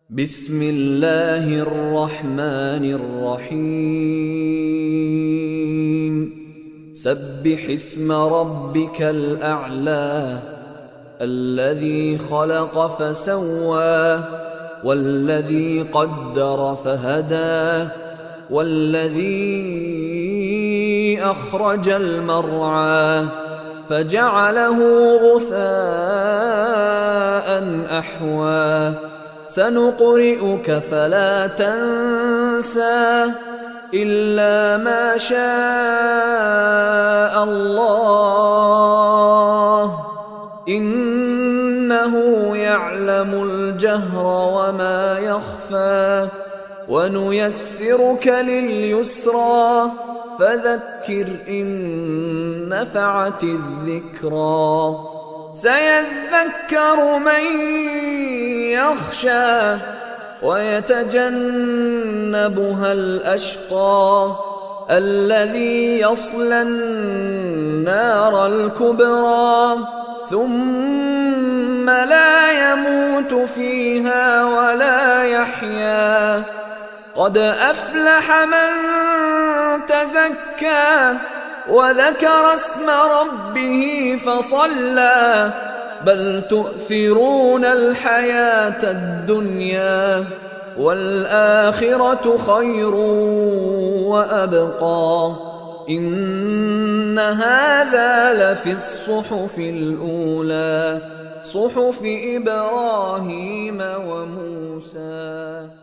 بسم الله الرحمن الرحيم سبح اسم ربك الأعلى الذي خلق فسوى والذي قدر فهدى والذي أخرج المرعى فجعله غثاء أحوى سنقرئك فلا تنسى إلا ما شاء الله إنه يعلم الجهر وما يخفى ونيسرك لليسرى فذكر إن نفعت الذكرى سيذكر من يخشى ويتجنبها الأشقى الذي يصلى النار الكبرى ثم لا يموت فيها ولا يحيا قد أفلح من تزكى وذكر اسم ربه فصلى بل تؤثرون الحياة الدنيا والآخرة خير وأبقى إن هذا لفي الصحف الأولى صحف إبراهيم وموسى.